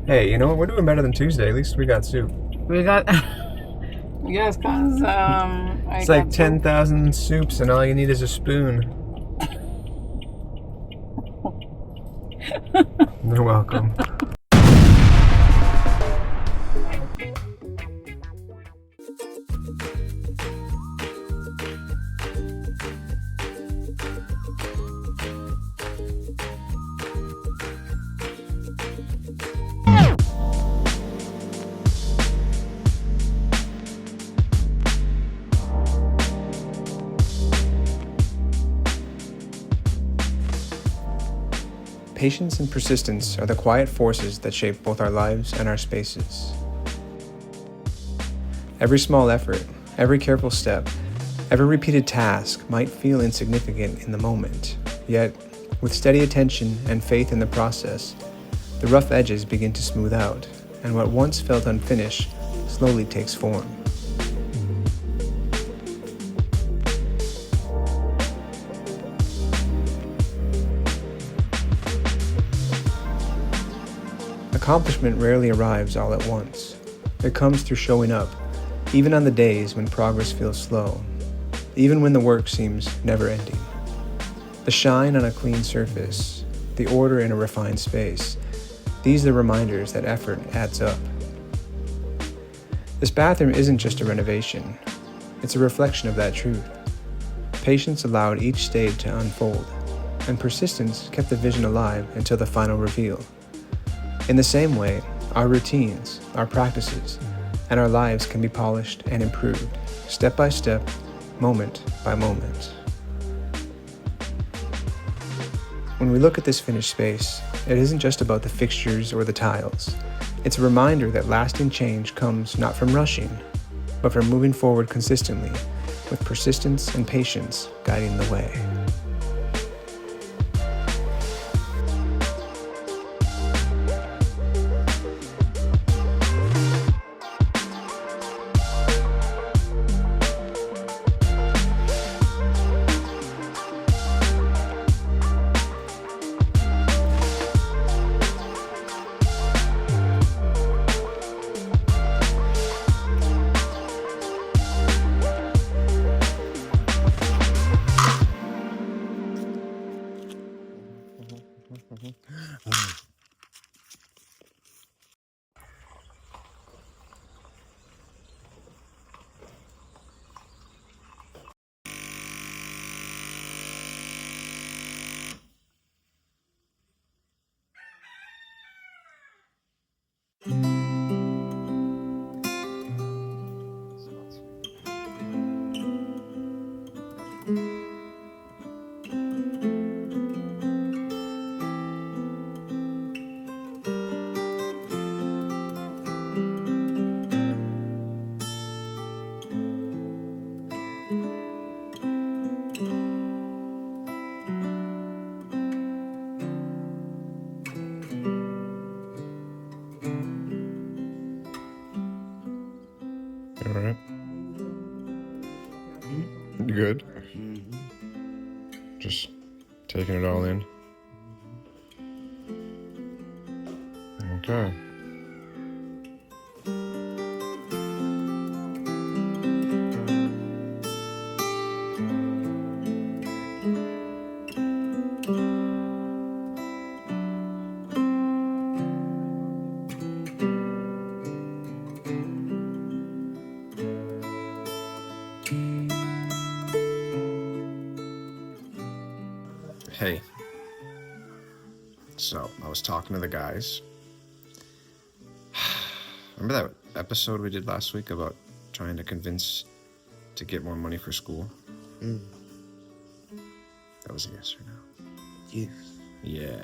Hey, you know what? We're doing better than Tuesday. At least we got soup. We got, yes, because I It's like got 10,000 soups, and all you need is a spoon. You're welcome. Patience and persistence are the quiet forces that shape both our lives and our spaces. Every small effort, every careful step, every repeated task might feel insignificant in the moment, yet, with steady attention and faith in the process, the rough edges begin to smooth out, and what once felt unfinished slowly takes form. Accomplishment rarely arrives all at once. It comes through showing up, even on the days when progress feels slow, even when the work seems never-ending. The shine on a clean surface, the order in a refined space, these are the reminders that effort adds up. This bathroom isn't just a renovation, it's a reflection of that truth. Patience allowed each stage to unfold, and persistence kept the vision alive until the final reveal. In the same way, our routines, our practices, and our lives can be polished and improved, step by step, moment by moment. When we look at this finished space, it isn't just about the fixtures or the tiles. It's a reminder that lasting change comes not from rushing, but from moving forward consistently, with persistence and patience guiding the way. All right. You good? Just taking it all in. Okay. Hey, so I was talking to the guys. Remember that episode we did last week about trying to convince to get more money for school? That was a yes or no? Yes. Yeah.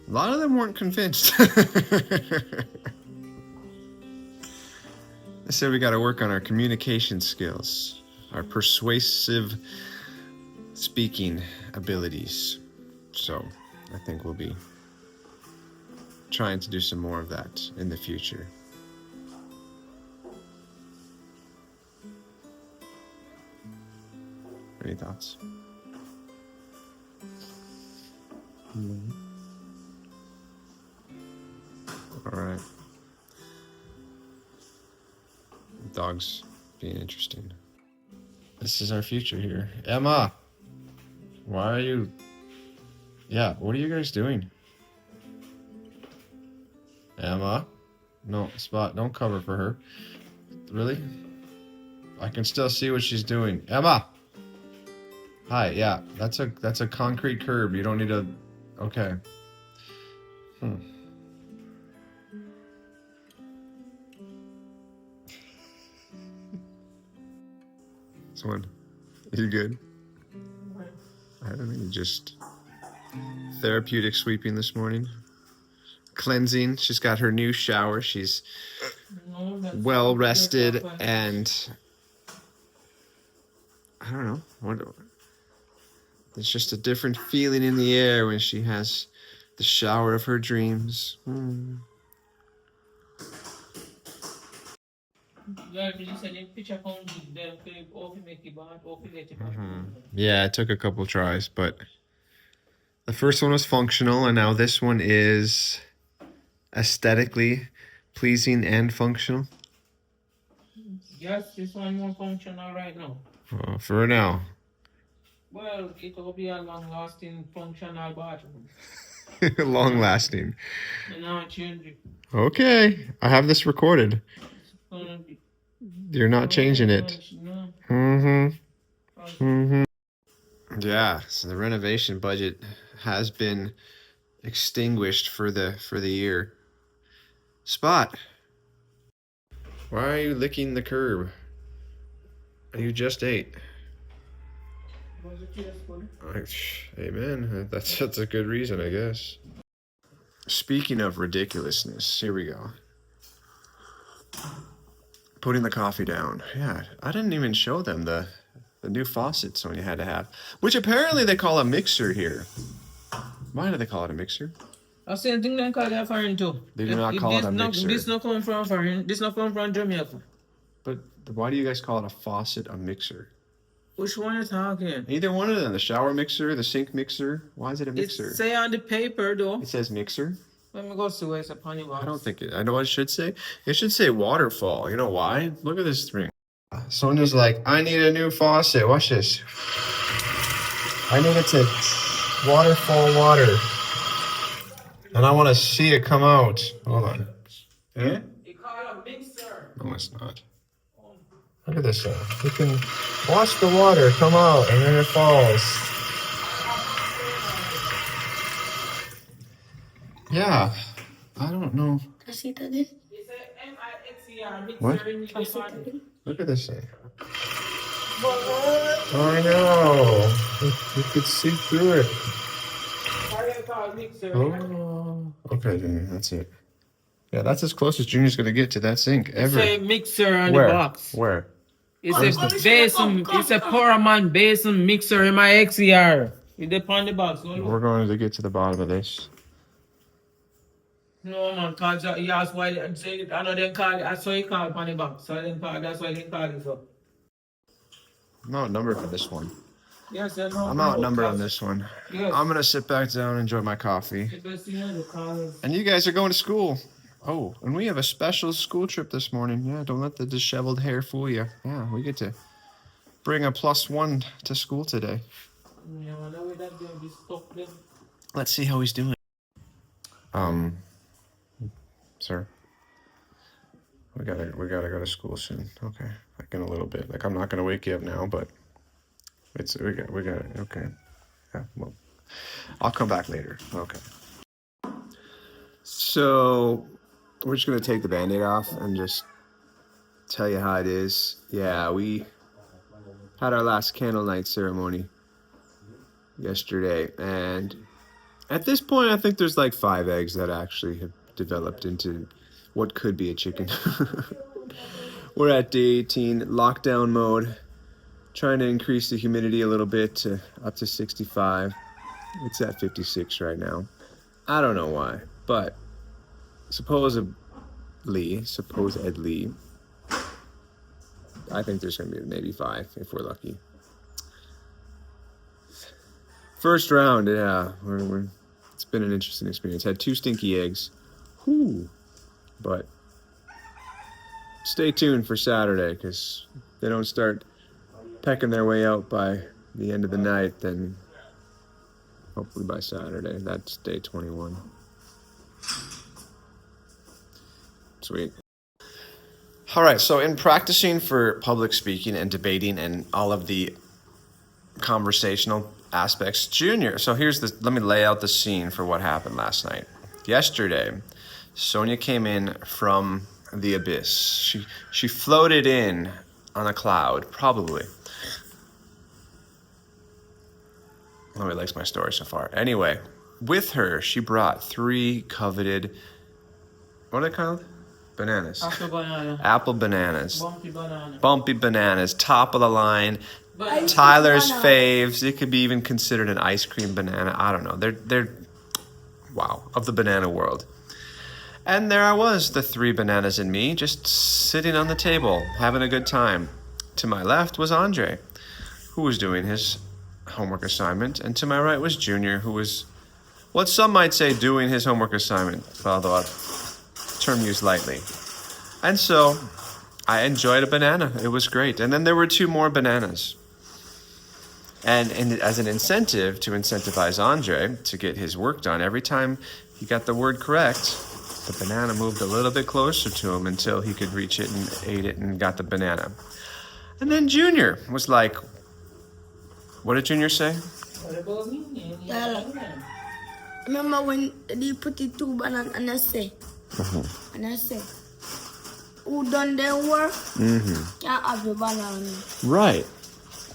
A lot of them weren't convinced. They said we got to work on our communication skills, our persuasive speaking abilities. So I think we'll be trying to do some more of that in the future. Any thoughts? All right. Dog's being interesting. This is our future here. Emma! Why are you... Yeah, what are you guys doing? Emma? No, Spot, don't cover for her. Really? I can still see what she's doing. Emma! Hi, yeah, that's a concrete curb. You don't need to... Okay. Someone, you good? I don't know, just therapeutic sweeping this morning. Cleansing. She's got her new shower. She's well rested and I don't know. There's just a different feeling in the air when she has the shower of her dreams. Yeah, it took a couple tries, but the first one was functional, and now this one is aesthetically pleasing and functional. Yes, this one more functional right now. For now. Well, it will be a long-lasting functional bathroom. Long lasting. And now change it. Okay, I have this recorded. It's gonna be. You're not changing it. No. Yeah, so the renovation budget has been extinguished for the year. Spot. Why are you licking the curb? You just ate. Amen. That's a good reason, I guess. Speaking of ridiculousness, here we go. Putting the coffee down. Yeah, I didn't even show them the new faucet Sonia had to have, which apparently they call a mixer here. Why do they call it a mixer? The same thing they call it foreign too. They do not call it a mixer. This not come from foreign. This not come from Jamaica. But why do you guys call it a faucet a mixer? Which one you talking? Either one of them. The shower mixer, the sink mixer. Why is it a mixer? It say on the paper though. It says mixer. Let me go see where it's a pony box. I don't think it. I know what it should say. It should say waterfall. You know why? Look at this thing. Sonia's like, I need a new faucet. Watch this. I need it to waterfall water. And I want to see it come out. Hold on. Eh? It called a mixer. No, it's not. Look at this. You can watch the water come out and then it falls. Yeah. I don't know. It's a M-I-X-E-R mixer. What? Look at this thing. I know. You could see through it. Oh, okay, Junior, that's it. Yeah, that's as close as Junior's gonna get to that sink ever. It's a mixer on Where? the box. Where? It's a basin. It's a Poraman basin mixer M-I-X-E-R. It's on the box. We're going to get to the bottom of this. No man, cause you asked why they say it. I know they call it. I saw you call it on the box. So then call. That's why they call it so. I'm outnumbered for this one. Yes, I know. I'm outnumbered on this one. Yes. I'm gonna sit back down and enjoy my coffee. The best thing in the car is- And you guys are going to school. Oh, and we have a special school trip this morning. Yeah, don't let the disheveled hair fool you. Yeah, we get to bring a +1 to school today. Yeah, I know that's gonna be stuck then. Let's see how he's doing. Sir, we gotta go to school soon. Okay, like in a little bit. Like I'm not gonna wake you up now, but we got okay. Yeah, well, I'll come back later. Okay. So we're just gonna take the Band-Aid off and just tell you how it is. Yeah, we had our last candle night ceremony yesterday, and at this point, I think there's like 5 eggs that actually have developed into what could be a chicken. We're at day 18, lockdown mode, trying to increase the humidity a little bit to up to 65. It's at 56 right now. I don't know why, but supposedly, I think there's going to be maybe 5 if we're lucky. First round, yeah, it's been an interesting experience. Had 2 stinky eggs. Whew. But stay tuned for Saturday, because they don't start pecking their way out by the end of the night, then hopefully by Saturday. That's day 21. Sweet. All right, so in practicing for public speaking and debating and all of the conversational aspects, Junior, so let me lay out the scene for what happened last night. Yesterday, Sonia came in from the abyss. She floated in on a cloud, probably. Nobody likes my story so far. Anyway, with her, she brought 3 coveted, what are they called? Bananas. Apple banana. Apple bananas. Bumpy banana. Bumpy bananas, top of the line. But Tyler's faves. It could be even considered an ice cream banana. I don't know. They're wow, of the banana world. And there I was, the 3 bananas and me, just sitting on the table, having a good time. To my left was Andre, who was doing his homework assignment, and to my right was Junior, who was what some might say doing his homework assignment, although a term used lightly. And so I enjoyed a banana. It was great. And then there were 2 more bananas. And as an incentive to incentivize Andre to get his work done, every time he got the word correct, the banana moved a little bit closer to him until he could reach it and ate it and got the banana. And then Junior was like, what did Junior say? what about me? Yeah, remember when they put the 2 bananas and I say, who done their work can't have the banana. Right.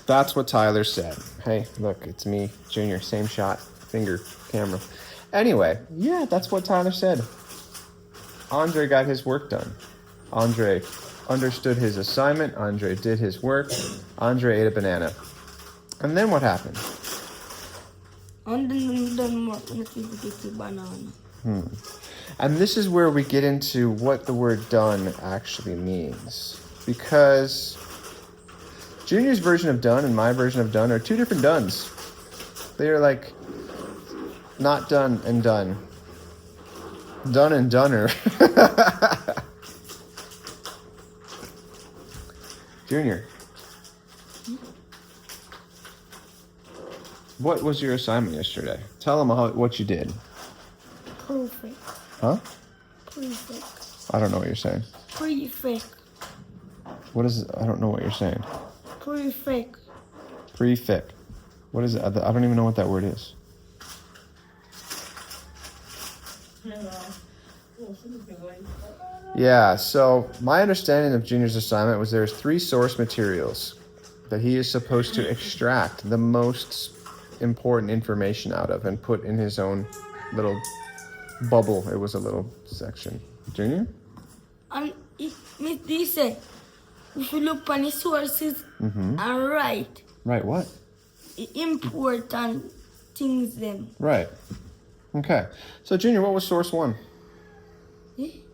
That's what Tyler said. Hey, look, it's me, Junior, same shot, finger, camera. Anyway, yeah, that's what Tyler said. Andre got his work done. Andre understood his assignment. Andre did his work. Andre ate a banana. And then what happened? And then done work and they put the banana. And this is where we get into what the word done actually means. Because Junior's version of done and my version of done are 2 different dones. They are like not done and done. Done and doner. Junior. What was your assignment yesterday? Tell them what you did. Perfect. Huh? Perfect. I don't know what you're saying. Perfect. What is it? I don't know what you're saying. Perfect. Prefect. What is it? I don't even know what that word is. Yeah, so my understanding of Junior's assignment was there's 3 source materials that he is supposed to extract the most important information out of and put in his own little bubble. It was a little section. Junior? And they say, if you look on the sources and write Right, what? the important things them. Right. Okay. So Junior, what was source 1?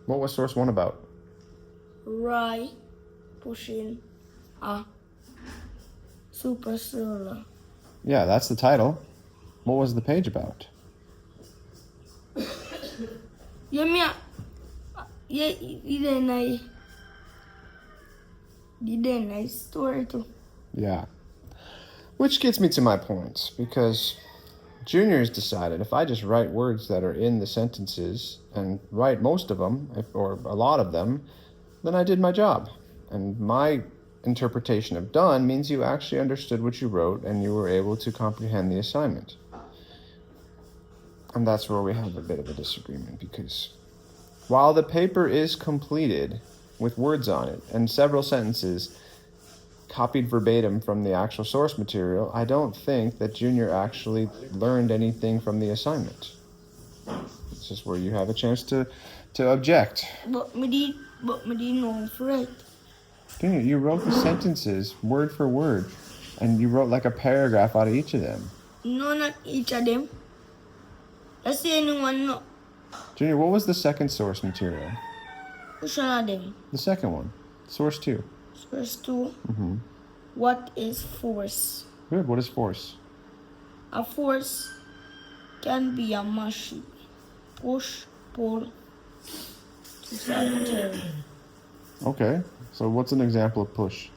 What was source 1 about? Right pushing a super solar. Yeah, that's the title. What was the page about? You didn't I story too. Yeah. Which gets me to my points, because Junior's decided if I just write words that are in the sentences and write most of them, or a lot of them, then I did my job. And my interpretation of done means you actually understood what you wrote and you were able to comprehend the assignment. And that's where we have a bit of a disagreement, because while the paper is completed with words on it and several sentences copied verbatim from the actual source material, I don't think that Junior actually learned anything from the assignment. This is where you have a chance to object. But me didn't know for it. Junior, you wrote the sentences word for word, and you wrote like a paragraph out of each of them. No, not each of them. Let's say anyone no. Junior, what was the second source material? Which one of them? The second one. Source 2. Source 2. What is force? Good. What is force? A force can be a machine. Push, pull, Okay. So what's an example of push?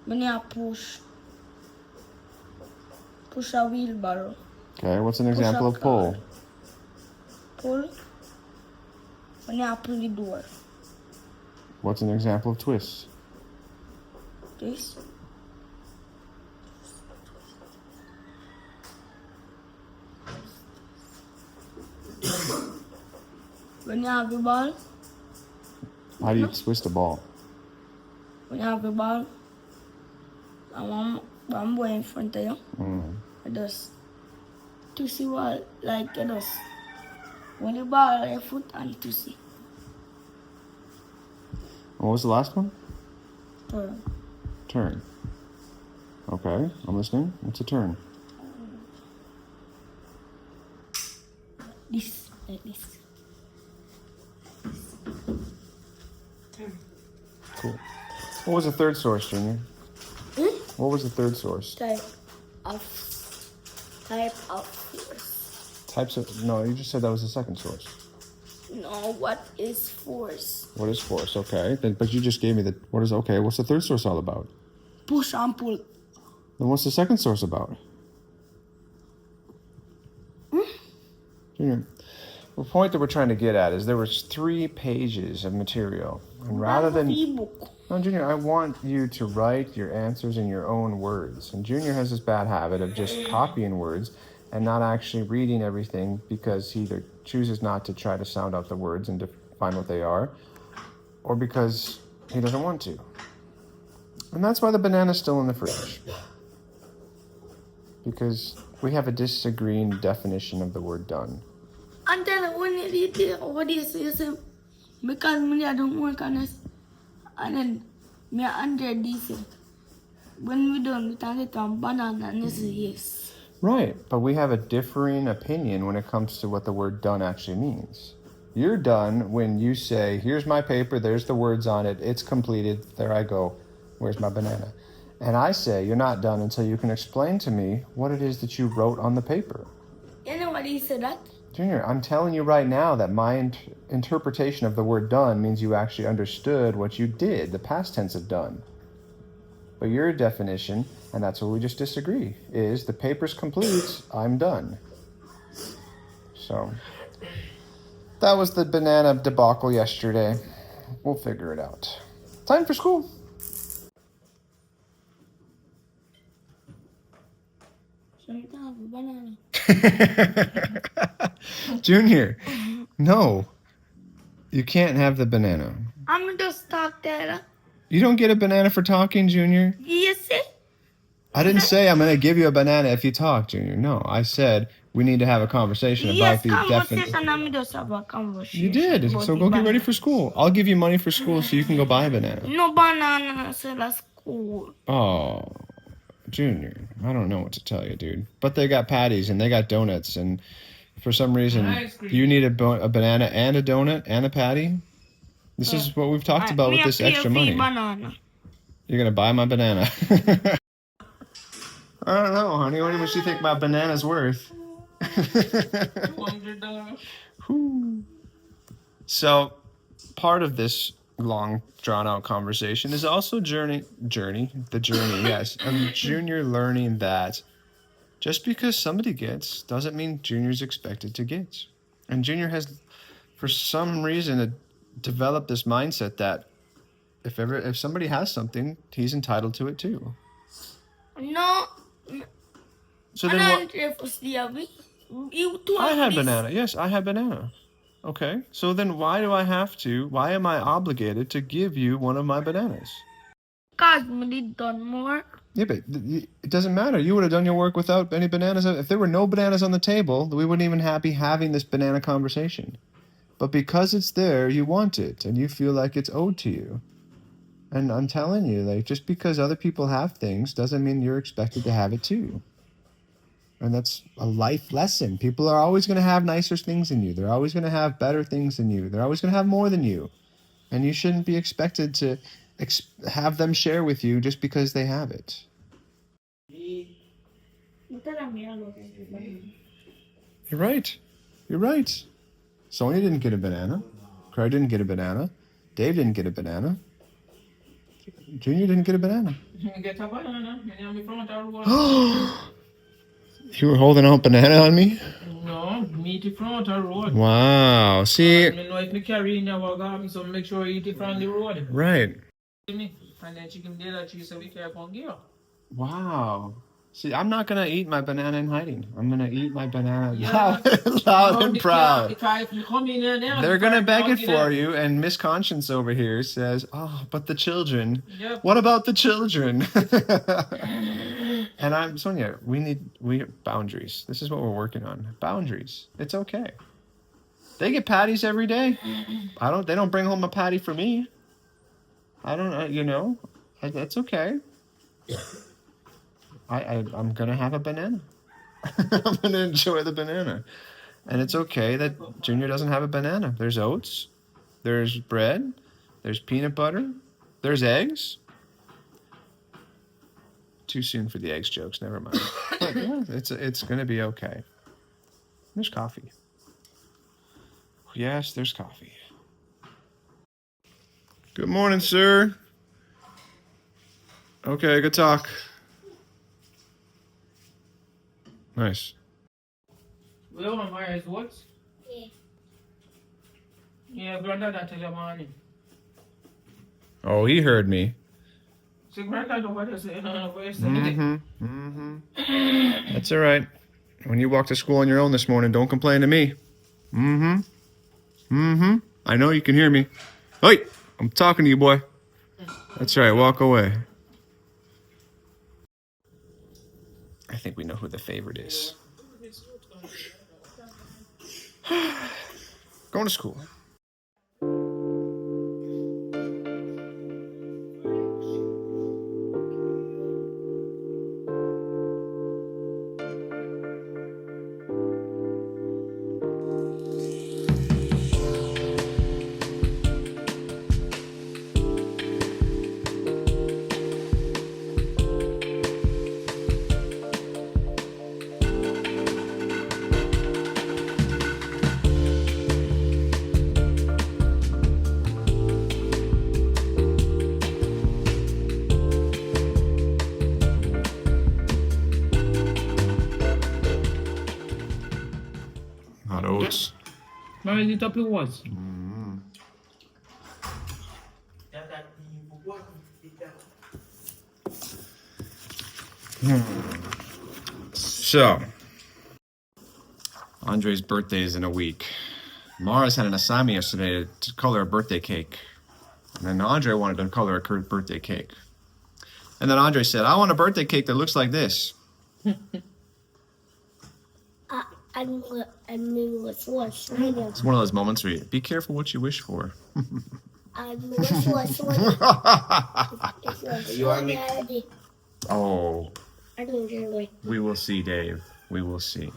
When you push a wheelbarrow. Okay. What's an example of pull? Pull. When you pull the door. What's an example of twist? This. When you have the ball. How do you twist a ball? When you have the ball. And one boy in front of you. I just to see what like you just when the ball on your foot and to see. What was the last one? Turn. Turn. Okay, I'm listening. What's a turn? This like this. Cool. What was the third source, Junior? What was the third source? Type of force. Types of... No, you just said that was the second source. No, what is force? What is force? Okay. But you just gave me the... What is... Okay, what's the third source all about? Push and pull. Then what's the second source about? Junior, the point that we're trying to get at is there was 3 pages of material. And rather than... E-book. No, Junior, I want you to write your answers in your own words. And Junior has this bad habit of just copying words and not actually reading everything because he either chooses not to try to sound out the words and define what they are, or because he doesn't want to. And that's why the banana's still in the fridge. Because we have a disagreeing definition of the word done. And then when you read it, what do you say? Because me I don't work on this. And then me under this. When we done, we can get a banana and this is yes. Right, but we have a differing opinion when it comes to what the word done actually means. You're done when you say, here's my paper, there's the words on it, it's completed, there I go, where's my banana? And I say, you're not done until you can explain to me what it is that you wrote on the paper. You know what he said that? Junior, I'm telling you right now that my interpretation of the word done means you actually understood what you did, the past tense of done. But your definition, and that's where we just disagree, is the paper's complete, I'm done. So, that was the banana debacle yesterday. We'll figure it out. Time for school. So you can have a banana. Junior, no. You can't have the banana. I'm just talk there. You don't get a banana for talking, Junior. You see? I didn't say I'm going to give you a banana if you talk, Junior. No, I said we need to have a conversation about the conversation. I'm just have a conversation. You did. So go get ready for school. I'll give you money for school so you can go buy a banana. No banana, so that's cool. Oh, Junior, I don't know what to tell you, dude. But they got patties and they got donuts, and for some reason you need a banana and a donut and a patty. This is what we've talked about with this extra money. Banana. You're gonna buy my banana. I don't know, honey. What do you think my banana's worth? $200. So, part of this long, drawn-out conversation is also journey, yes. And Junior learning that just because somebody gets doesn't mean Junior's expected to get. And Junior has, for some reason, developed this mindset that if somebody has something, he's entitled to it too. No. So then what? I had banana. Yes, I had banana. Okay. So then why am I obligated to give you one of my bananas? Because we done more. Yeah, but it doesn't matter. You would have done your work without any bananas. If there were no bananas on the table, we wouldn't even be having this banana conversation. But because it's there, you want it, and you feel like it's owed to you. And I'm telling you, like, just because other people have things doesn't mean you're expected to have it too. And that's a life lesson. People are always going to have nicer things than you. They're always going to have better things than you. They're always going to have more than you. And you shouldn't be expected to have them share with you just because they have it. You're right. You're right. Sonia didn't get a banana. Craig didn't get a banana. Dave didn't get a banana. Junior didn't get a banana. Get a banana. In front of the road. You were holding out banana on me? No, meet in front of the road. Wow. See? I know if you carry in your garden, so make sure you eat it from the road. Right. And then chicken dinner cheese so we can go here. Wow. See, I'm not going to eat my banana in hiding. I'm going to eat my banana Yeah. loud and proud. If you come in there, They're going to beg it for you, and Miss Conscience over here says, oh, but the children. Yep. What about the children? And I'm, Sonia, we have boundaries. This is what we're working on. Boundaries. It's okay. They get patties every day. They don't bring home a patty for me. I don't, that's okay. I'm going to have a banana. I'm going to enjoy the banana. And it's okay that Junior doesn't have a banana. There's oats. There's bread. There's peanut butter. There's eggs. Too soon for the eggs jokes. Never mind. But yeah, it's going to be okay. There's coffee. Yes, there's coffee. Good morning, sir. Okay, good talk. Nice. Well, my Maya is what? Yeah. Yeah, granddad, I tell you morning. Oh, he heard me. So granddad, what is it? That's all right. When you walk to school on your own this morning, don't complain to me. I know you can hear me. Hey, I'm talking to you, boy. That's right. Walk away. I think we know who the favorite is. Going to school. Not oats. Where is it up it was? So, Andre's birthday is in a week. Mara's had an assignment yesterday to color a birthday cake. And then Andre wanted to color a birthday cake. And then Andre said, I want a birthday cake that looks like this. I knew it was shiny. It's one of those moments where you be careful what you wish for. I knew it was shiny. You want me? Oh, I don't enjoy it. we will see, Dave. We will see.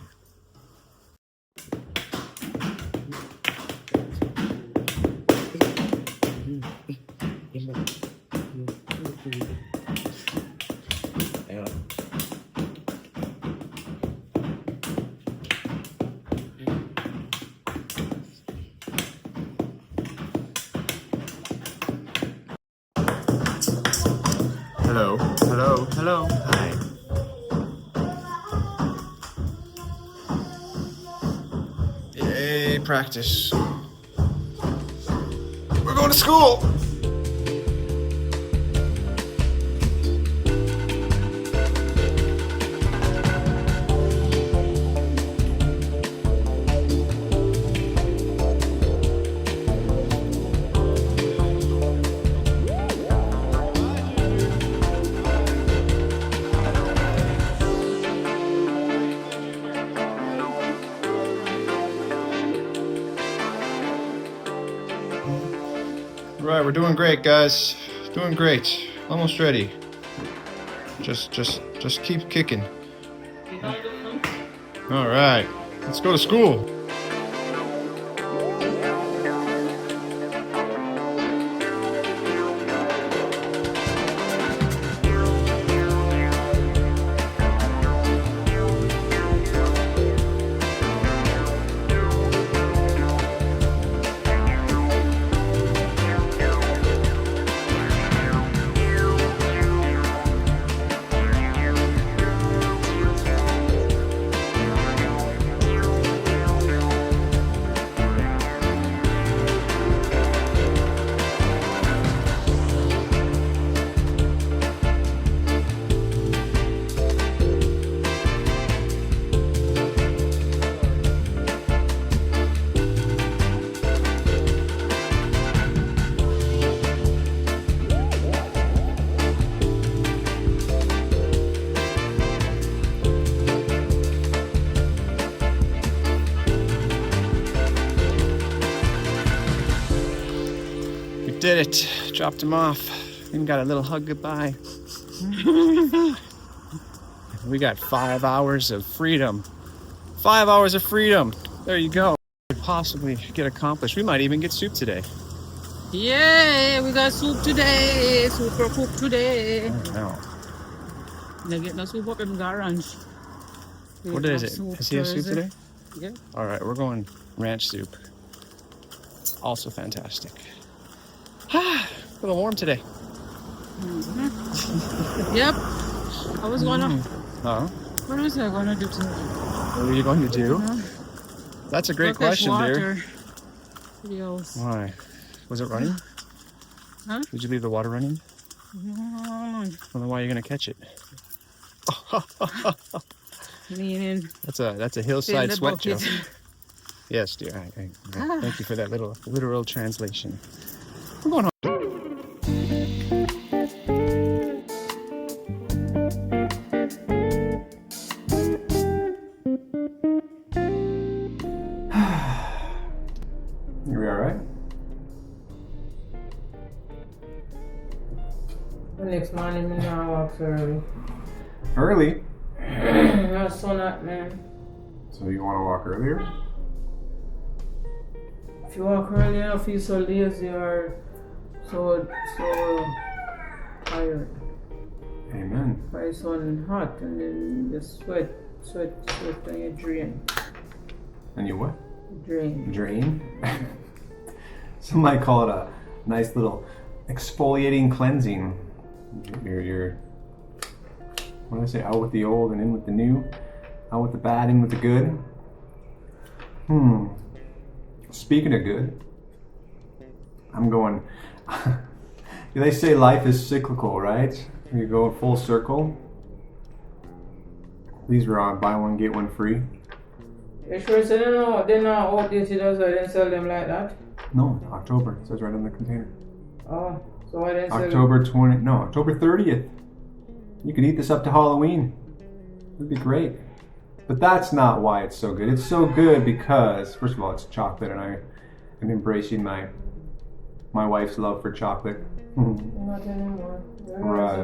Hello, hello, hello. Hi. Yay, practice. We're going to school. Right, we're doing great, guys. Doing great. Almost ready. Just keep kicking. All right, let's go to school. did it. Dropped him off. Even got a little hug goodbye. We got 5 hours of freedom. 5 hours of freedom. There you go. Could possibly get accomplished. We might even get soup today. Yeah, we got soup today. Super cook today. No. They get no soup up in the garage. What is it? Is he have soup today? Yeah. All right, we're going ranch soup. Also fantastic. A little warm today. Yep. I was gonna. Huh? What was I gonna do today? What are you going to do? That's a great question, dear. Videos. Why? Was it running? Huh? Did you leave the water running? Mm, Well, then why are you going to catch it? Meaning. That's a hillside sweat joke. bucket. Yes, dear. Thank you for that little literal translation. We're going home. You all right? The next morning, I walk early. Early? No sun up, man. So you want to walk earlier? If you walk early, I don't feel so lazy or so tired. Amen. Why it's so hot and then you sweat, and you drain. And you what? Drain. Drain? Some might call it a nice little exfoliating cleansing. You're what do I say? Out with the old and in with the new. Out with the bad, in with the good. Speaking of good, I'm going. They say life is cyclical, right? You go full circle. These were on buy one get one free. You sure so they're not all this, I didn't sell them like that? No, October. It says right on the container. Oh, so I didn't sell October 30th. You could eat this up to Halloween. It'd be great. But that's not why it's so good. It's so good because, first of all, it's chocolate, and I am embracing my wife's love for chocolate. Not anymore. Right.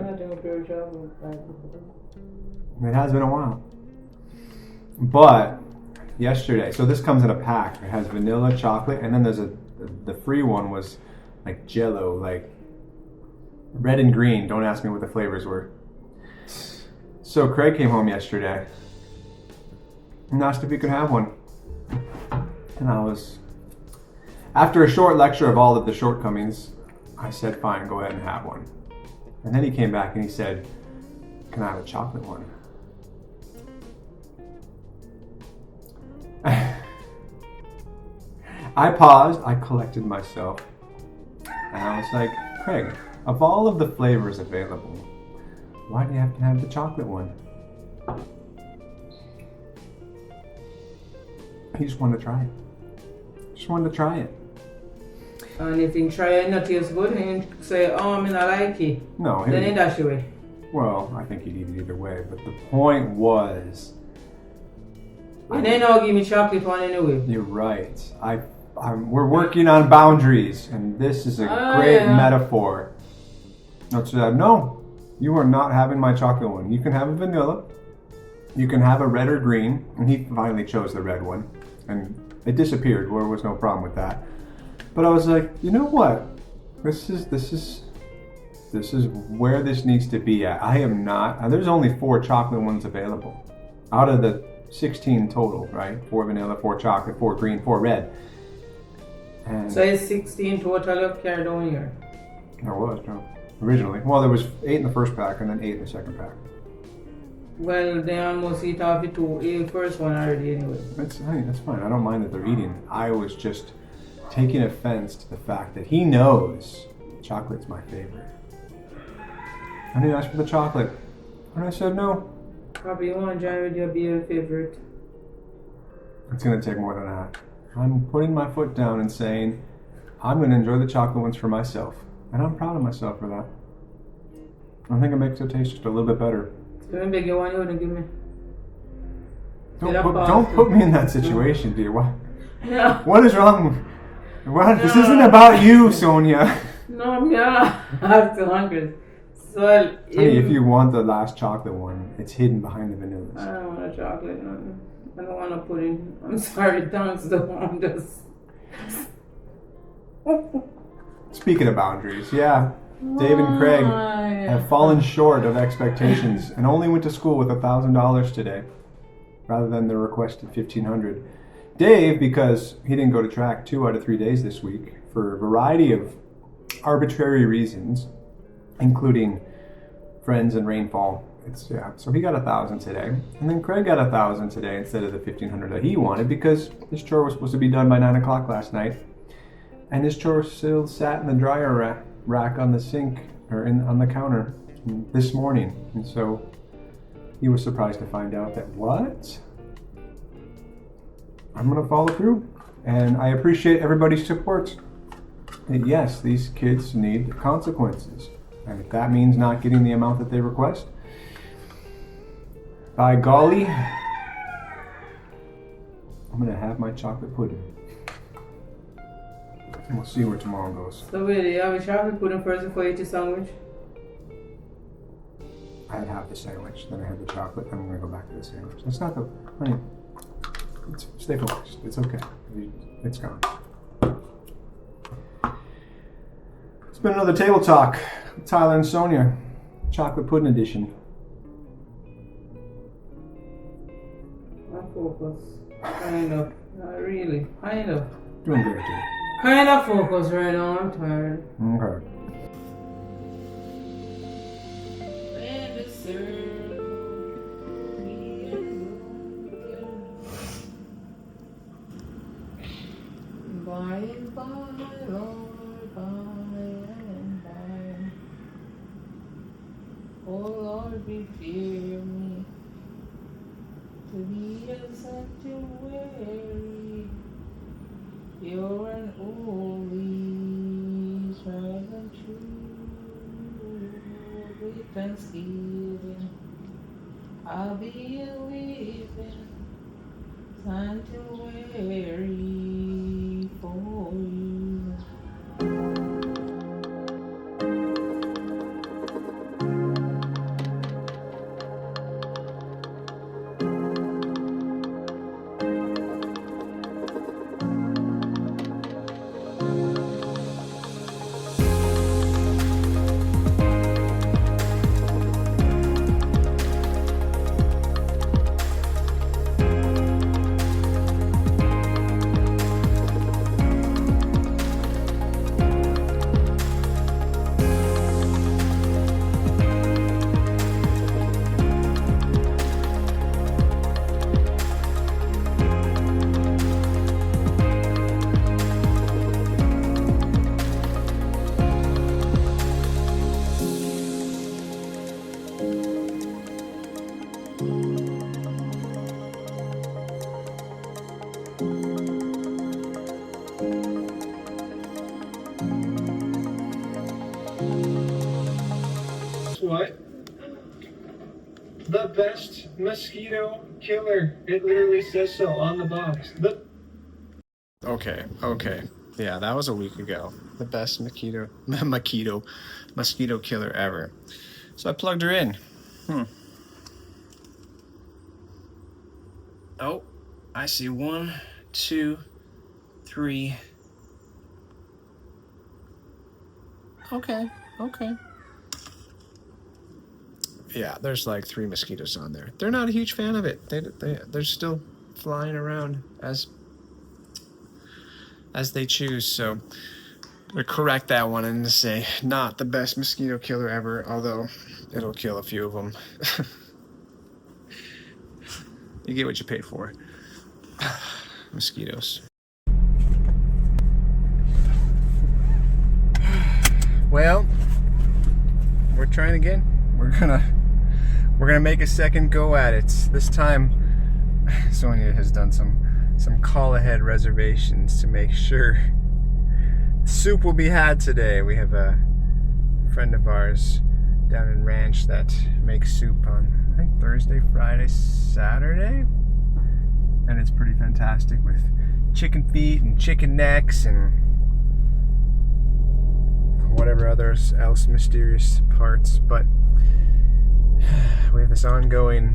It has been a while. But yesterday, so this comes in a pack. It has vanilla, chocolate, and then there's the free one was like Jello, like red and green. Don't ask me what the flavors were. So Craig came home yesterday and asked if he could have one. And I was, after a short lecture of all of the shortcomings, I said, fine, go ahead and have one. And then he came back and he said, can I have a chocolate one? I paused, I collected myself, and I was like, Craig, of all of the flavors available, why do you have to have the chocolate one? He just wanted to try it. And if you try it and it tastes good, and you say, oh, I not like it. No, then it dash away. Well, I think he'd eat it either way, but the point was... And then I'll give me chocolate one anyway. You're right. We're working on boundaries, and this is a great metaphor. No, you are not having my chocolate one. You can have a vanilla, you can have a red or green, and he finally chose the red one, and it disappeared. There was no problem with that. But I was like, you know what? This is where this needs to be at. I am not. And there's only 4 chocolate ones available out of the 16 total, right? 4 vanilla, 4 chocolate, 4 green, 4 red. And so it's 16 total of carried on here. There was, no. Originally. Well, there was 8 in the first pack and then 8 in the second pack. Well, they almost eat off the first one already anyway. That's fine. I don't mind that they're eating. I was just taking offense to the fact that he knows chocolate's my favorite. And he asked for the chocolate. And I said no. Probably you want Jared to be your favorite. It's going to take more than that. I'm putting my foot down and saying, I'm going to enjoy the chocolate ones for myself. And I'm proud of myself for that. I think it makes it taste just a little bit better. So maybe you want you wouldn't give me. Don't put me in that situation, dear. What? Yeah. What is wrong? What? This isn't about you, Sonia. No, yeah, I'm 200. So Honey, if you want the last chocolate one, it's hidden behind the vanillas. I don't want a chocolate, nothing. I don't want to pudding. I'm sorry, thanks though. I'm just. Speaking of boundaries, yeah, Dave and Craig have fallen short of expectations and only went to school with $1,000 today, rather than the requested $1,500. Dave, because he didn't go to track 2 out of 3 days this week for a variety of arbitrary reasons, including friends and rainfall. So he got 1,000 today, and then Craig got 1,000 today instead of the 1,500 that he wanted because his chore was supposed to be done by 9 o'clock last night, and his chore still sat in the dryer rack on the sink or on the counter this morning, and so he was surprised to find out that what? I'm gonna follow through, and I appreciate everybody's support. And yes, these kids need consequences. And if that means not getting the amount that they request, by golly, I'm gonna have my chocolate pudding. And we'll see where tomorrow goes. So wait, do you have a chocolate pudding first before you eat your sandwich? I had half the sandwich, then I had the chocolate, then I'm gonna go back to the sandwich. It's not the, honey, stay focused, it's okay. It's gone. It's been another table talk. Tyler and Sonia, chocolate pudding edition. I'm focused. Kind of. Not really. Kind of. Doing great, too. Kind of focused right now. I'm tired. Okay. By and by, Lord, by and by. Oh Lord, prepare me to be a sanctuary, pure and holy, tried and true. With thanksgiving, I'll be a living sanctuary for you. What? The best mosquito killer. It literally says so on the box. Okay. Yeah, that was a week ago. The best mosquito killer ever. So I plugged her in. Oh, I see 1, 2, 3. Okay. Yeah, there's like 3 mosquitoes on there. They're not a huge fan of it. They're still flying around as they choose. So we correct that one and say not the best mosquito killer ever, although it'll kill a few of them. You get what you paid for. Mosquitoes. Well, we're trying again. We're gonna make a second go at it. This time, Sonia has done some call ahead reservations to make sure soup will be had today. We have a friend of ours down in Ranch that makes soup on, I think, Thursday, Friday, Saturday, and it's pretty fantastic with chicken feet and chicken necks and whatever else mysterious parts, but we have this ongoing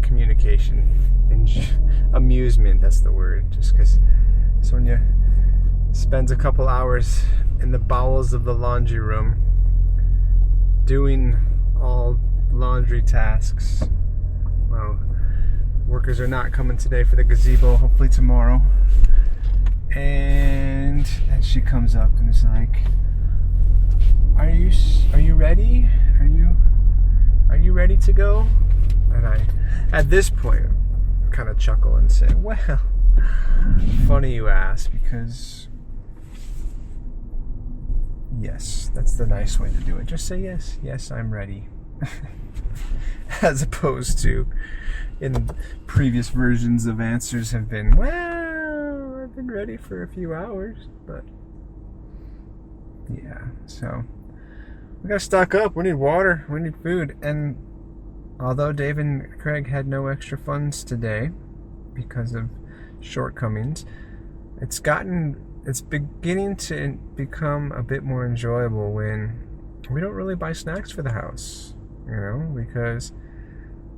communication and amusement, that's the word, just because Sonia spends a couple hours in the bowels of the laundry room doing all laundry tasks. Well, workers are not coming today for the gazebo, hopefully tomorrow. And then she comes up and is like, are you ready? Are you ready to go? And I, at this point, kind of chuckle and say, well, funny you ask, because yes, that's the nice way to do it. Just say yes. Yes, I'm ready. As opposed to in previous versions of answers have been, well, I've been ready for a few hours, but yeah, so we gotta stock up. We need water, we need food, and although Dave and Craig had no extra funds today because of shortcomings, it's beginning to become a bit more enjoyable when we don't really buy snacks for the house, because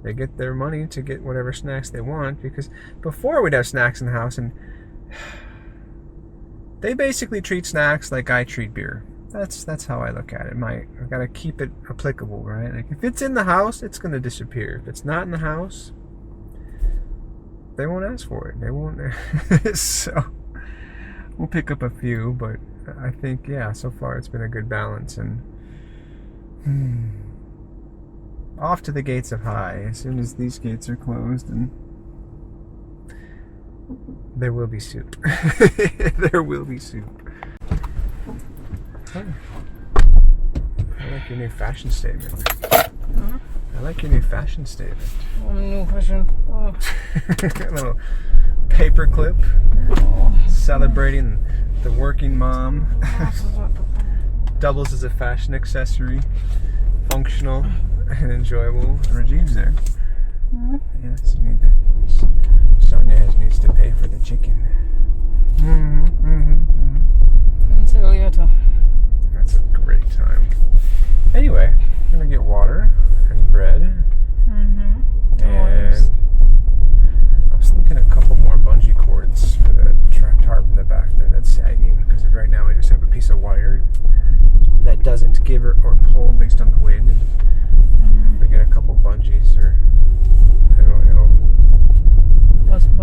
they get their money to get whatever snacks they want. Because before we'd have snacks in the house, and they basically treat snacks like I treat beer. That's how I look at it. I've got to keep it applicable, right? Like, if it's in the house, it's going to disappear. If it's not in the house, they won't ask for it. They won't. So we'll pick up a few, but I think, yeah, so far it's been a good balance. And off to the gates of high. As soon as these gates are closed, and there will be soup. There will be soup. I like your new fashion statement. I like your new fashion statement. New fashion. A little paperclip celebrating the working mom. Doubles as a fashion accessory, functional and enjoyable. Rajiev's there. Yes, you need to. Sonia needs to pay for the chicken. Until later. That's a great time. Anyway, I'm gonna get water and bread. And I was thinking a couple more bungee cords for the tarp in the back there that's sagging, because right now I just have a piece of wire that doesn't give or pull based on the wind. And if we get a couple bungees, it'll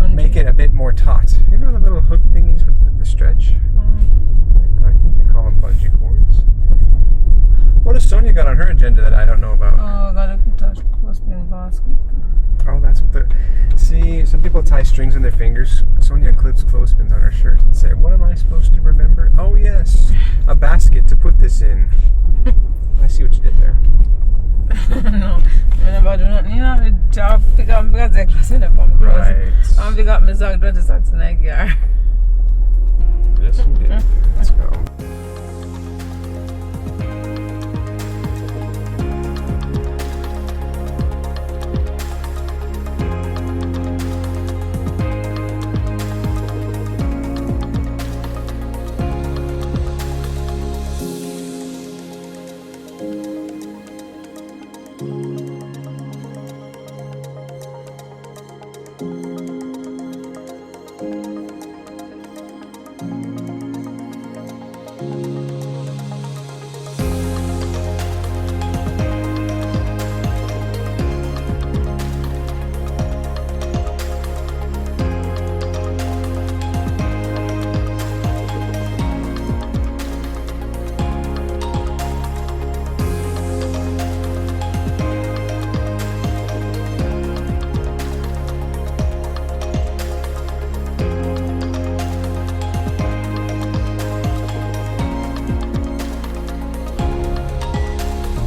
make it a bit more taut. You know the little hook thingies with the stretch? I think they call them bungee cords. What has Sonia got on her agenda that I don't know about? Oh, I gotta touch clothespin basket. Oh, that's what see, some people tie strings on their fingers. Sonia clips clothespins on her shirt and say, what am I supposed to remember? Oh, yes, a basket to put this in. I see what you did there. No, I do not need a job pick up because they're crossing the pump. Right. I'm pick up my Zag to Saturday. Yes, you did. Let's go.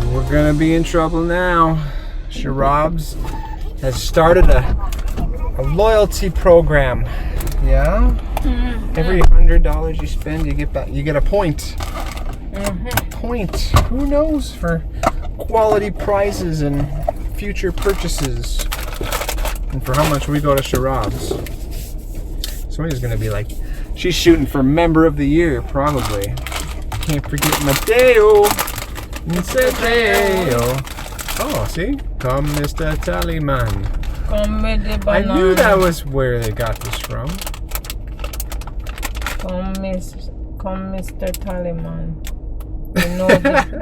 We're gonna be in trouble now. Sharabs has started a loyalty program. Yeah? Every $100 you spend, you get a point. Point. Who knows, for quality prizes and future purchases. And for how much we go to Sharabs. Sonia's gonna be like, she's shooting for member of the year, probably. Can't forget Mateo. Mateo. Oh, see? Come, Mr. Tallyman. Come with the I banana. knew that was where they got this from. Come, Mr. Tallyman.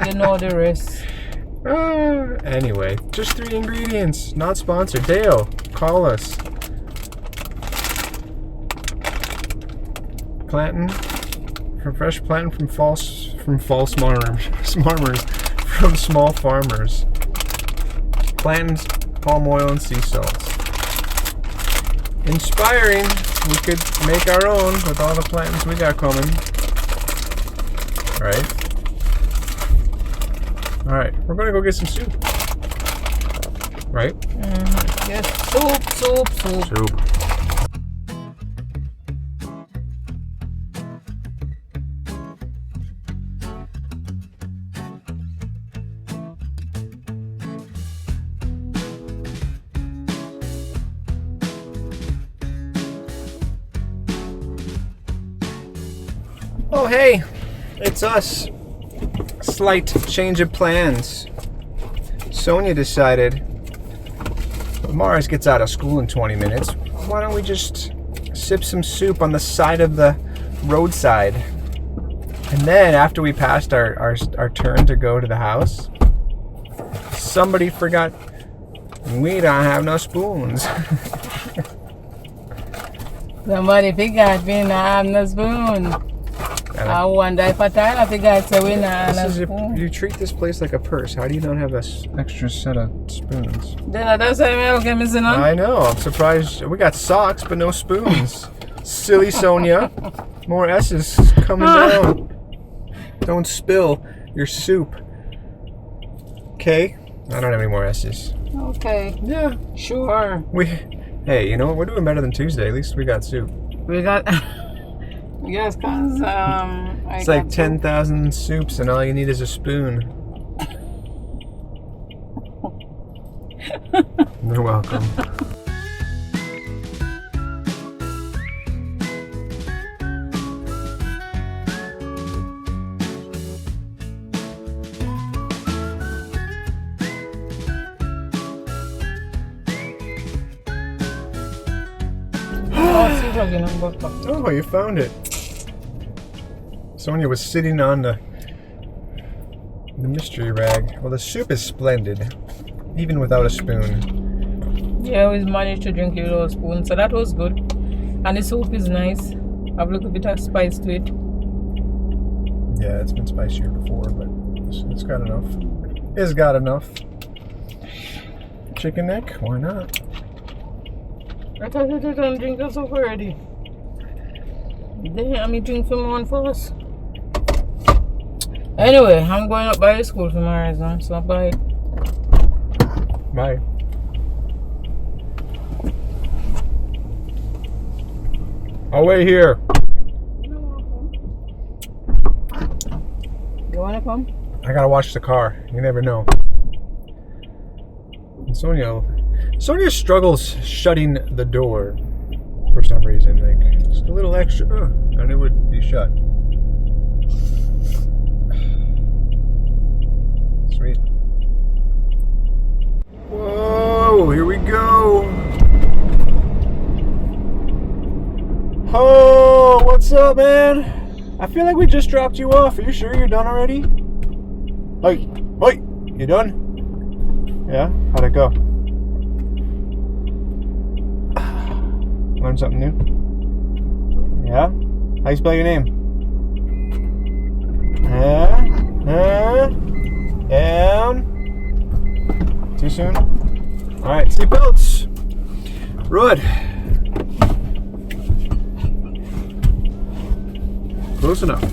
You know the rest. Anyway, just 3 ingredients. Not sponsored. Dale, call us. Plantain, from fresh plantain from false farmers, from small farmers. Plantains, palm oil, and sea salts. Inspiring. We could make our own with all the plantains we got coming. All right, we're gonna go get some soup. Right? Yes, soup. Soup. Oh, hey, it's us. Slight change of plans. Sonia decided, Mars gets out of school in 20 minutes. Why don't we just sip some soup on the side of the roadside? And then after we passed our turn to go to the house, somebody forgot we don't have no spoons. Somebody forgot we don't have no spoon. I wonder if Tyler forgot so we don't have no spoon. You treat this place like a purse. How do you not have an extra set of spoons? Then that's why I'm okay, missing on. I know. I'm surprised. We got socks, but no spoons. Silly Sonia. More S's coming down. Don't spill your soup. Okay? I don't have any more S's. Okay. Yeah. Sure. Hey, you know what? We're doing better than Tuesday. At least we got soup. We got... Yes, because It's like 10,000 soups and all you need is a spoon. You're welcome. Oh, you found it. Sonia was sitting on the mystery rag. Well, the soup is splendid, even without a spoon. Yeah, we managed to drink it without a spoon, so that was good. And the soup is nice. Have a little bit of spice to it. Yeah, it's been spicier before, but it's got enough. It's got enough. Chicken neck? Why not? I thought you didn't drink the soup already. Damn, me drink some one first. Anyway, I'm going up by the school tomorrow, so bye. Bye. I'll wait here. You wanna come? I gotta watch the car. You never know. And Sonia struggles shutting the door for some reason. Like, just a little extra, and it would be shut. Sweet. Whoa, here we go. Oh, what's up, man? I feel like we just dropped you off. Are you sure you're done already? Hey, you done? Yeah? How'd it go? Learn something new? Yeah? How you spell your name? Down. Too soon? Alright, seatbelts. Rud. Close enough.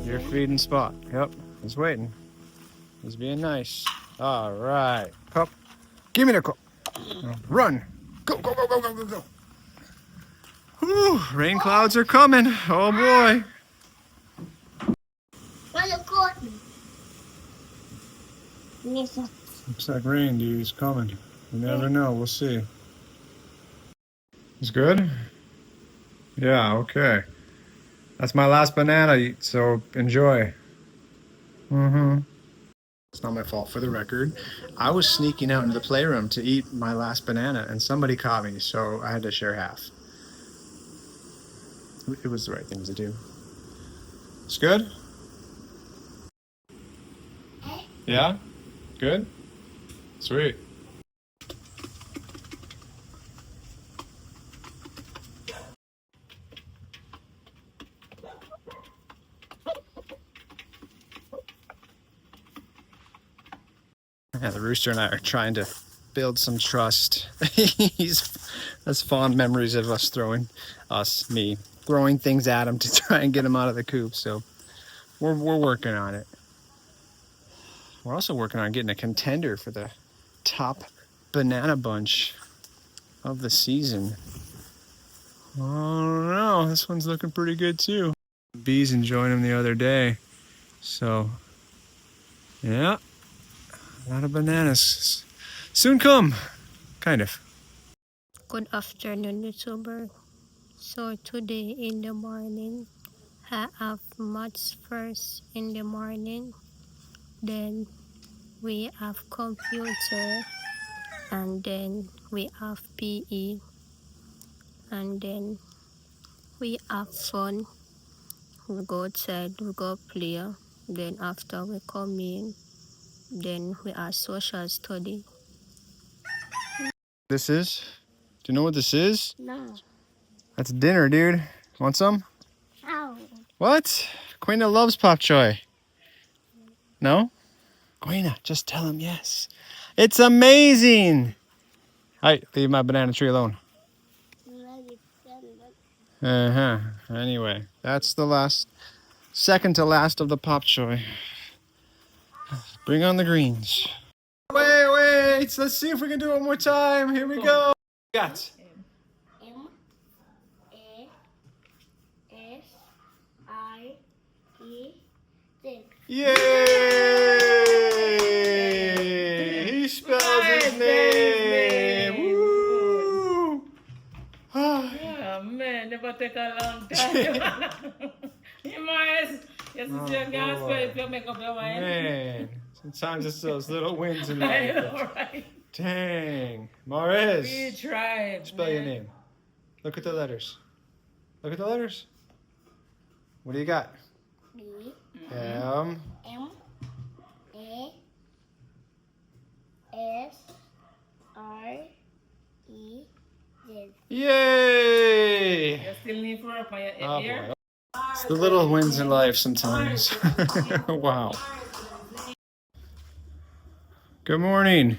Your feeding spot. Yep, he's waiting. He's being nice. All right, cup. Give me the cup. Run. Go. Whew, rain clouds are coming. Oh boy. Looks like rain, dude. It's coming. You never know. We'll see. It's good? Yeah, okay. That's my last banana, so enjoy. It's not my fault, for the record. I was sneaking out into the playroom to eat my last banana, and somebody caught me, so I had to share half. It was the right thing to do. It's good? Yeah? Good? Sweet. Yeah, the rooster and I are trying to build some trust. That's fond memories of us throwing things at him to try and get him out of the coop. So we're working on it. We're also working on getting a contender for the top banana bunch of the season. I don't know. This one's looking pretty good too. Bees enjoying them the other day. So yeah. A lot of bananas soon come, kind of. Good afternoon, YouTuber. So today in the morning, I have maths first in the morning. Then we have computer, and then we have PE, and then we have fun. We go outside, we go play. Then after we come in, then we are social study. This is? Do you know what this is? No. That's dinner, dude. Want some? Ow. What? Quina loves pop choy. No? Quina, just tell him yes. It's amazing. Hey, leave my banana tree alone. Anyway, that's the second to last of the pop choy. Bring on the greens. Wait. Let's see if we can do it one more time. Here we go. Got. M-A-S-I-E-Z. Yay! He spells his name. Woo! Yeah, man, never take a long time. You might, yes, you can't spell if you make up your mind. Man, sometimes it's those little wins in I life. know, right? Dang. Maurice, We tried. spell man. your name. Look at the letters. Look at the letters. What do you got? B M. M-A-S-I-E-Z. Yay! You still need for up on your Oh, ear? boy. It's the little wins in life sometimes. Wow. Good morning.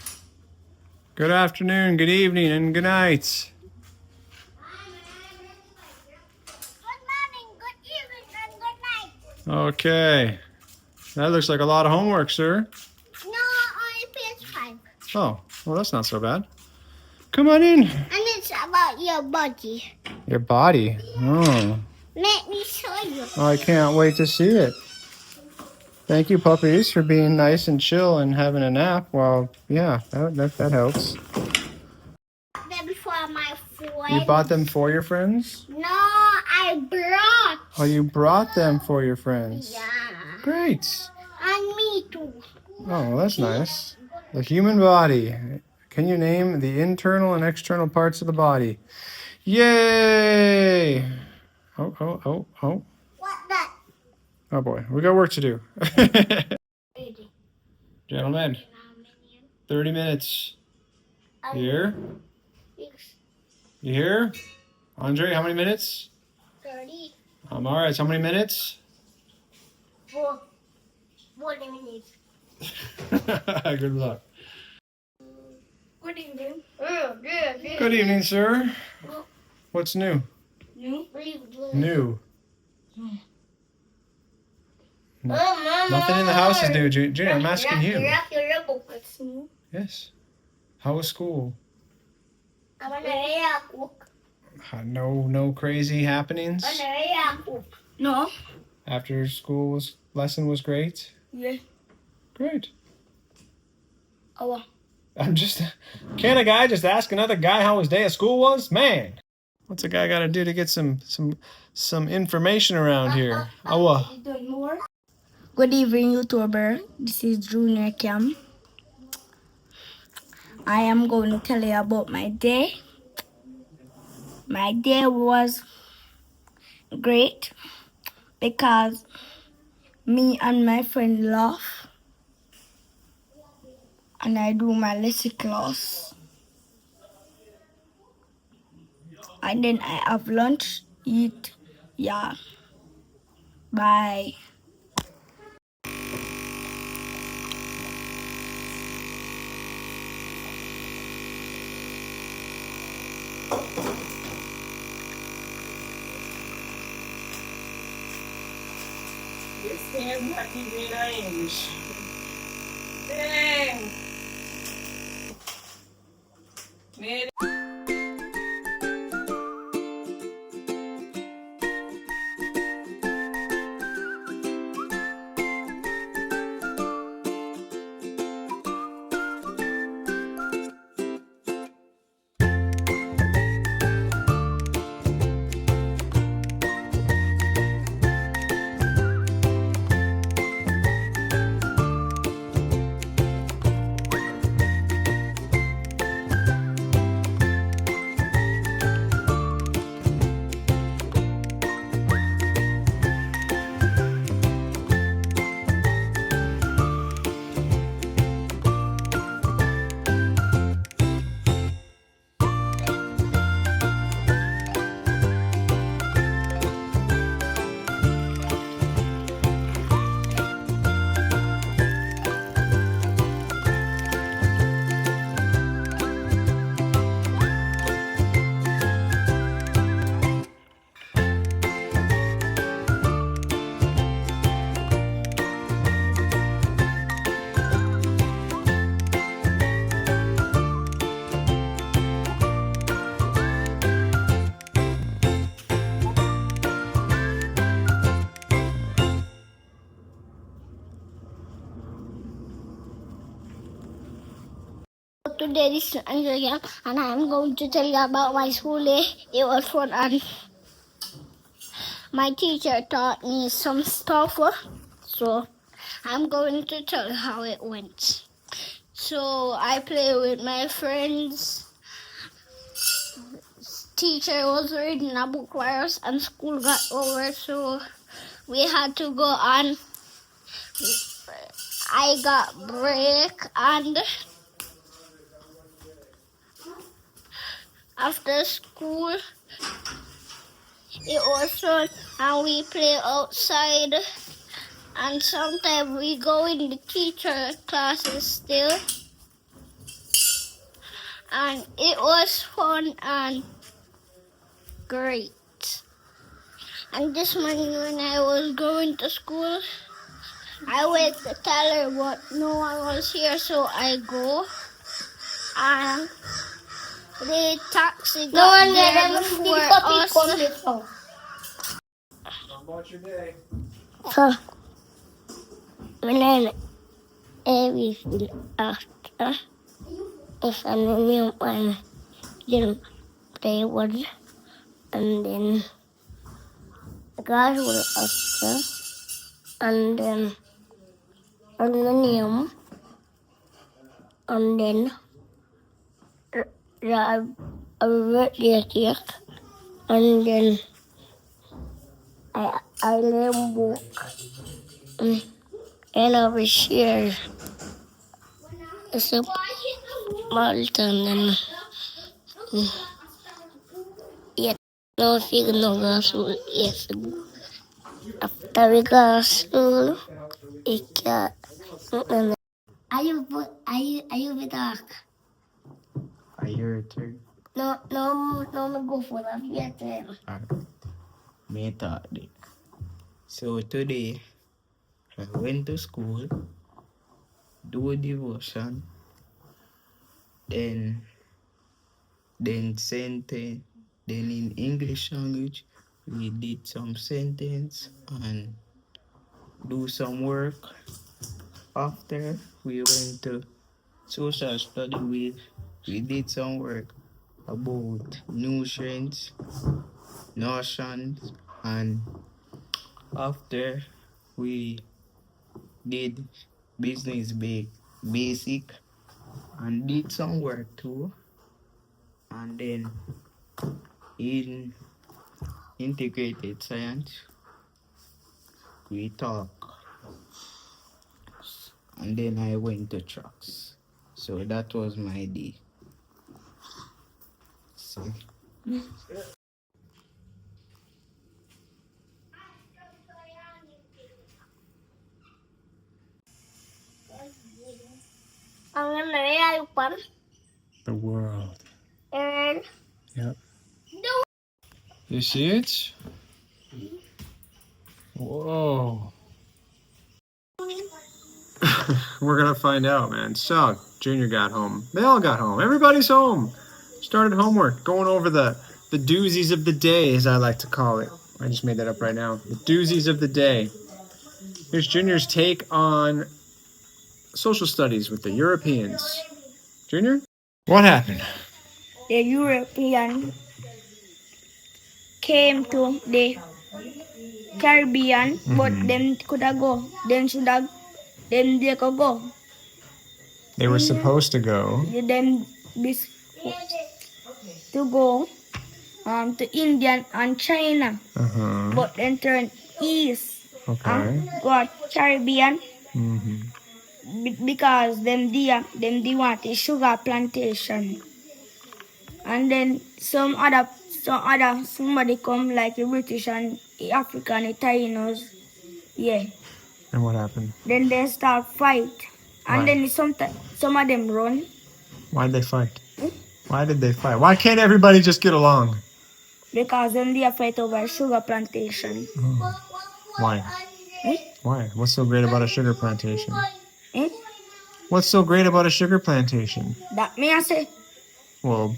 Good afternoon, good evening, and good night. Good morning, good evening, and good night. Okay. That looks like a lot of homework, sir. No, only page 5. Oh, well, that's not so bad. Come on in. And it's about your body. Your body. Oh. Let me show you. I can't wait to see it. Thank you, puppies, for being nice and chill and having a nap. Well, yeah, that helps. Them before my friends. You bought them for your friends? No, I brought. Oh, you brought them for your friends. Yeah. Great. And me too. Oh, well, that's nice. The human body. Can you name the internal and external parts of the body? Yay! Oh. What that? Oh boy, we got work to do. Ready. Gentlemen, 30 minutes. You here? You here? Andre, how many minutes? 30. Alright, how many minutes? 40 minutes. Good luck. Good evening. Oh, good. Good evening, sir. What's new? New. New. Oh, Mama. Nothing in the house is new, Junior. I'm asking you. What's new? Yes. How was school? I want to cook. No crazy happenings. No. After school lesson was great. Yeah. Great. Oh. I'm just, can a guy just ask another guy how his day at school was? Man, what's a guy got to do to get some information around here? Oh, Good evening, YouTuber. This is Junior Cam. I am going to tell you about my day. My day was great because me and my friend laugh and I do my lesson class. And then I have lunch, eat, yeah. Bye. This is not even English. Dang. Man. Today this is Angela and I'm going to tell you about my school day. It was fun and my teacher taught me some stuff. So I'm going to tell you how it went. So I play with my friends. Teacher was reading a book for us and school got over, so we had to go on. I got break and after school it was fun and we play outside and sometimes we go in the teacher classes still and it was fun and great. And this morning when I was going to school, I went to tell her but no one was here, so I go and the taxi got there before us. how about your day? So, when everything after, if I knew one didn't play was, and then the guys were after, and then aluminum, and then the birthday cake, and then I learned book, and over here it's a Malton, and yet no figure no gospel, yes. After we go to school, it got. Are you with dark? I hear it too. No, me go for that yet. Me thought it. So today, I went to school, do devotion, then same thing. Then in English language, we did some sentence and do some work. After we went to social study, we did some work about nutrients, notions, and after we did business basic and did some work too. And then in integrated science, we talk. And then I went to trucks. So that was my day. So Ang nangyayari pa. The world. And Yep. You see it? Whoa. We're gonna find out, man. So, Junior got home. They all got home. Everybody's home. Started homework. Going over the doozies of the day, as I like to call it. I just made that up right now. The doozies of the day. Here's Junior's take on social studies with the Europeans. Junior? What happened? the European came to the Caribbean, but them coulda go. Them they could go. They were supposed to go. Them be to go to India and China, Uh-huh. but then turn east Okay. and go Caribbean because them they want a sugar plantation. And then somebody come like the British and the African, the Tainos, yeah. And what happened? Then they start fight, and Why? then some of them run. Why'd they fight? Why did they fight? Why can't everybody just get along? Because then they fight over sugar plantation. Why? Why? What's so great about a sugar plantation? Eh? What's so great about a sugar plantation? That me I say, Well,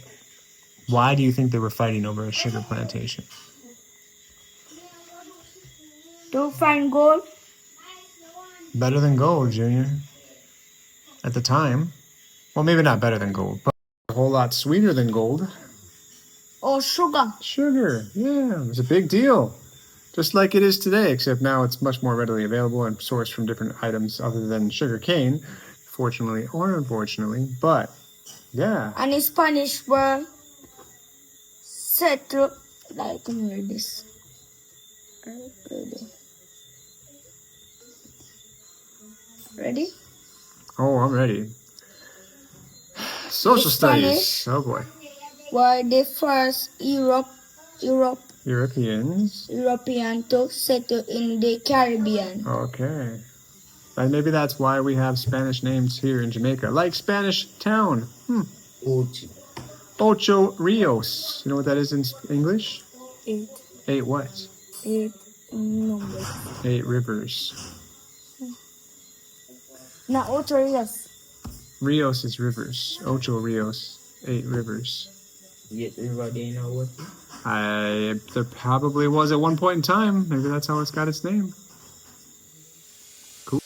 why do you think they were fighting over a sugar plantation? to find gold. Better than gold, Junior. At the time. Well, maybe not better than gold, but a whole lot sweeter than gold. Or sugar. Sugar, yeah, it was a big deal. Just like it is today, except now it's much more readily available and sourced from different items other than sugar cane, fortunately or unfortunately. But, yeah. And the Spanish were settled like this. Ready? Oh, I'm ready. Social The studies. Spanish Oh boy. were the first Europeans. European to settle in the Caribbean. Okay. And maybe that's why we have Spanish names here in Jamaica, like Spanish town. Ocho Rios. You know what that is in English? 8. 8 what? 8 numbers. 8 rivers. Now, 8 years. Rios is rivers. Ocho Rios. 8 rivers. yes, everybody know what. There probably was at one point in time. Maybe that's how it's got its name. Cool.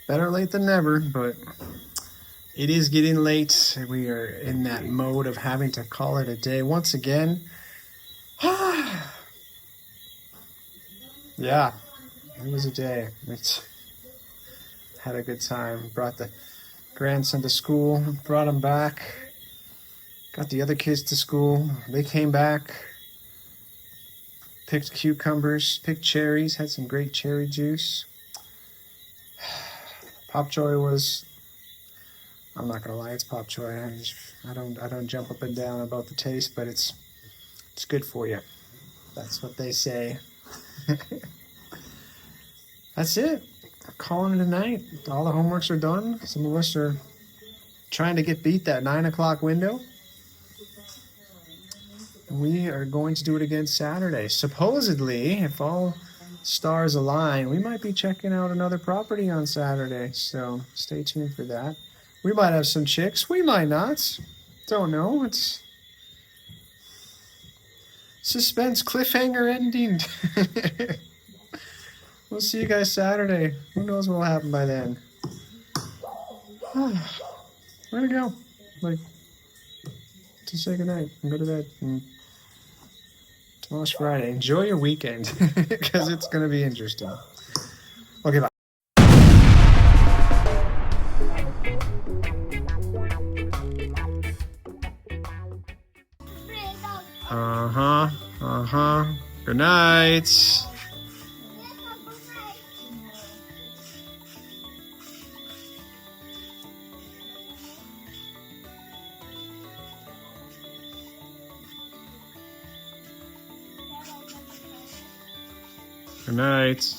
Better late than never, but it is getting late. We are in that mode of having to call it a day once again. Yeah, it was a day. Had a good time. Brought the grandson to school, brought him back, got the other kids to school. They came back, picked cucumbers, picked cherries, had some great cherry juice. Popjoy was, I'm not gonna lie, it's Popjoy. I don't jump up and down about the taste, but it's good for you. That's what they say. That's it. I'm calling it a night. All the homeworks are done. Some of us are trying to beat that 9 o'clock window. We are going to do it again Saturday. Supposedly, if all stars align, we might be checking out another property on Saturday. So stay tuned for that. We might have some chicks. We might not. Don't know. It's suspense, cliffhanger ending. We'll see you guys Saturday. Who knows what'll happen by then? Where'd it go? Like, to say goodnight and go to bed. And tomorrow's Friday. Enjoy your weekend because it's going to be interesting. Okay, bye. Good night. Good night.